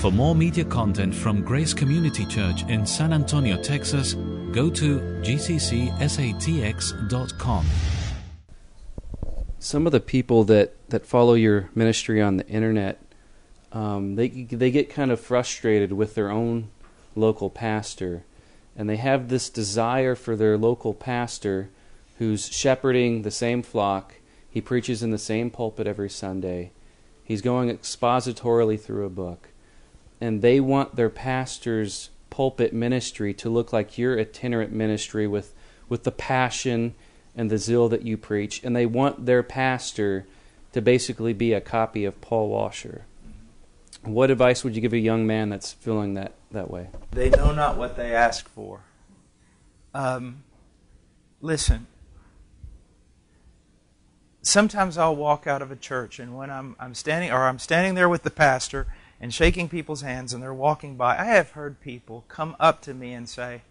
For more media content from Grace Community Church in San Antonio, Texas, go to gccsatx.com. Some of the people that follow your ministry on the internet, they get kind of frustrated with their own local pastor, and they have this desire for their local pastor who's shepherding the same flock. He preaches in the same pulpit every Sunday. He's going expositorily through a book. And they want their pastor's pulpit ministry to look like your itinerant ministry with the passion and the zeal that you preach. And they want their pastor to basically be a copy of Paul Washer. What advice would you give a young man that's feeling that way? They know not what they ask for. Listen. Sometimes I'll walk out of a church, and when I'm standing there with the pastor and shaking people's hands, and they're walking by, I have heard people come up to me and say,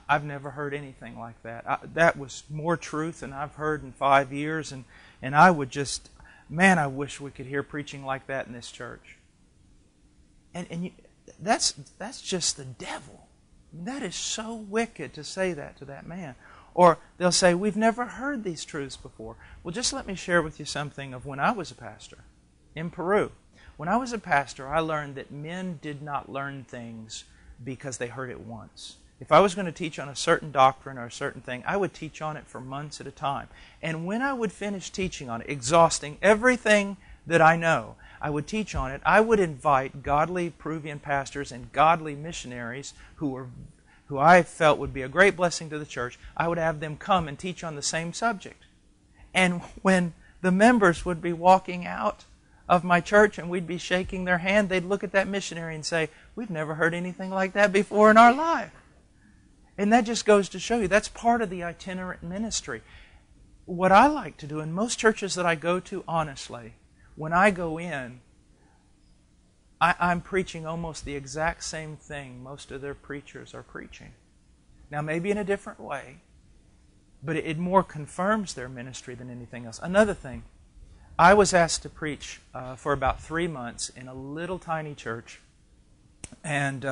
"I've never heard anything like that. That was more truth than I've heard in 5 years, and I would just, man, I wish we could hear preaching like that in this church." That's just the devil. That is so wicked to say that to that man. Or they'll say, "We've never heard these truths before." Well, just let me share with you something of when I was a pastor in Peru. When I was a pastor, I learned that men did not learn things because they heard it once. If I was going to teach on a certain doctrine or a certain thing, I would teach on it for months at a time. And when I would finish teaching on it, exhausting everything that I know, I would teach on it. I would invite godly Peruvian pastors and godly missionaries who I felt would be a great blessing to the church. I would have them come and teach on the same subject. And when the members would be walking out of my church and we'd be shaking their hand, they'd look at that missionary and say, "We've never heard anything like that before in our life." And that just goes to show you, that's part of the itinerant ministry. What I like to do in most churches that I go to, honestly, when I go in, I'm preaching almost the exact same thing most of their preachers are preaching. Now, maybe in a different way, but it more confirms their ministry than anything else. Another thing, I was asked to preach for about 3 months in a little tiny church, and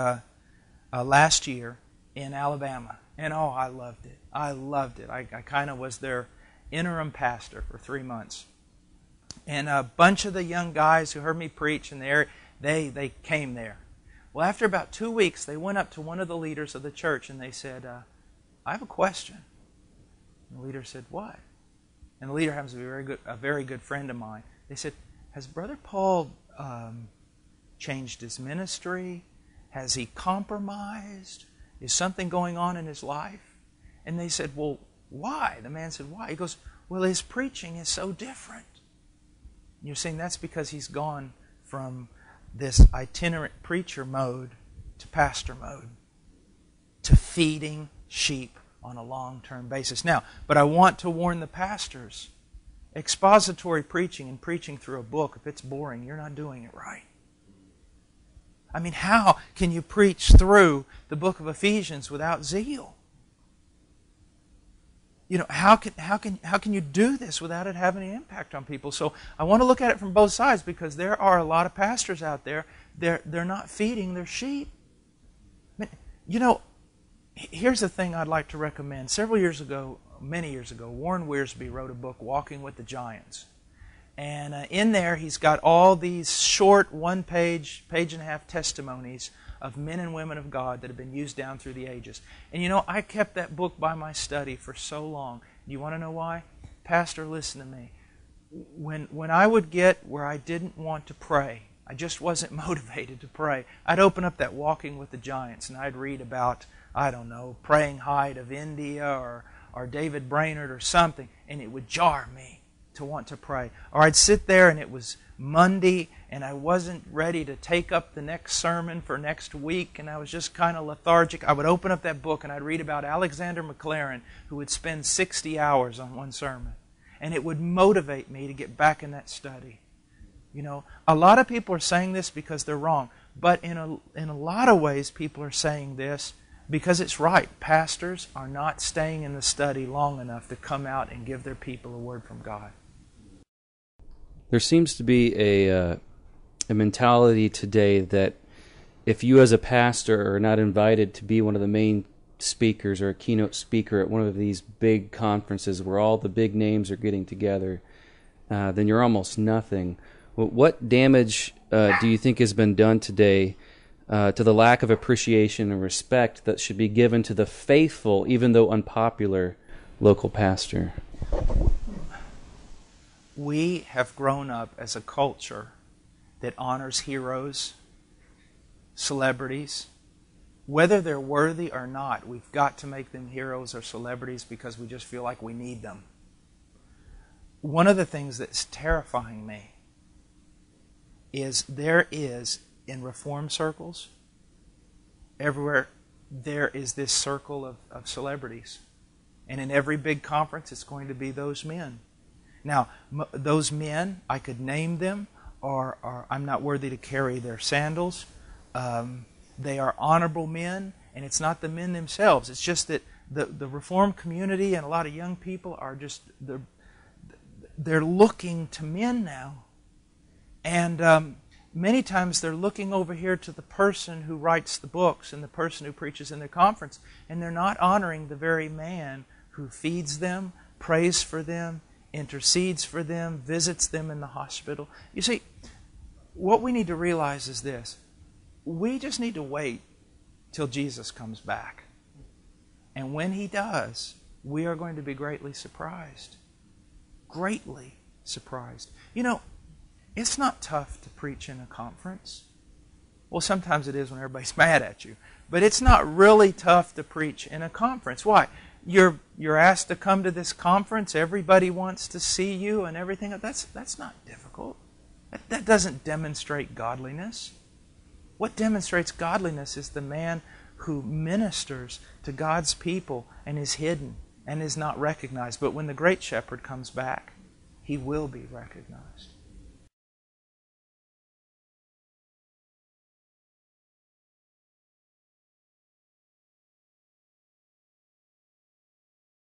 last year in Alabama. And oh, I loved it. I loved it. I kind of was their interim pastor for 3 months. And a bunch of the young guys who heard me preach in the area, they came there. Well, after about 2 weeks, they went up to one of the leaders of the church and they said, "I have a question." And the leader said, "What?" And the leader happens to be a very good friend of mine. They said, "Has Brother Paul changed his ministry? Has he compromised? Is something going on in his life?" And they said, "Well, why?" The man said, "Why?" He goes, "Well, his preaching is so different." You're saying that's because he's gone from this itinerant preacher mode to pastor mode, to feeding sheep on a long-term basis. Now, but I want to warn the pastors, expository preaching and preaching through a book, if it's boring, you're not doing it right. I mean, how can you preach through the book of Ephesians without zeal? You know, how can you do this without it having an impact on people? So I want to look at it from both sides, because there are a lot of pastors out there, they're not feeding their sheep. I mean, you know, here's the thing I'd like to recommend. Many years ago, Warren Wiersbe wrote a book, Walking with the Giants. And in there, he's got all these short, one-page, page-and-a-half testimonies of men and women of God that have been used down through the ages. And you know, I kept that book by my study for so long. You want to know why? Pastor, listen to me. When I would get where I didn't want to pray, I just wasn't motivated to pray, I'd open up that Walking with the Giants and I'd read about, I don't know, Praying Hyde of India or David Brainerd or something, and it would jar me to want to pray. Or I'd sit there and it was Monday and I wasn't ready to take up the next sermon for next week and I was just kind of lethargic. I would open up that book and I'd read about Alexander McLaren, who would spend 60 hours on one sermon. And it would motivate me to get back in that study. You know, a lot of people are saying this because they're wrong. But in a lot of ways, people are saying this because it's right. Pastors are not staying in the study long enough to come out and give their people a word from God. There seems to be a mentality today that if you as a pastor are not invited to be one of the main speakers or a keynote speaker at one of these big conferences where all the big names are getting together, then you're almost nothing. What damage do you think has been done today to the lack of appreciation and respect that should be given to the faithful, even though unpopular, local pastor? We have grown up as a culture that honors heroes, celebrities. Whether they're worthy or not, we've got to make them heroes or celebrities because we just feel like we need them. One of the things that's terrifying me is there is, in Reform circles, everywhere, there is this circle of celebrities. And in every big conference, it's going to be those men. Now, those men, I could name them, or I'm not worthy to carry their sandals. They are honorable men, and it's not the men themselves. It's just that the Reformed community and a lot of young people are just, they're looking to men now. And many times they're looking over here to the person who writes the books and the person who preaches in their conference, and they're not honoring the very man who feeds them, prays for them, intercedes for them, visits them in the hospital. You see, what we need to realize is this. We just need to wait till Jesus comes back. And when He does, we are going to be greatly surprised. Greatly surprised. You know, it's not tough to preach in a conference. Well, sometimes it is when everybody's mad at you. But it's not really tough to preach in a conference. Why? You're asked to come to this conference. Everybody wants to see you and everything. That's not difficult. That doesn't demonstrate godliness. What demonstrates godliness is the man who ministers to God's people and is hidden and is not recognized. But when the great shepherd comes back, he will be recognized.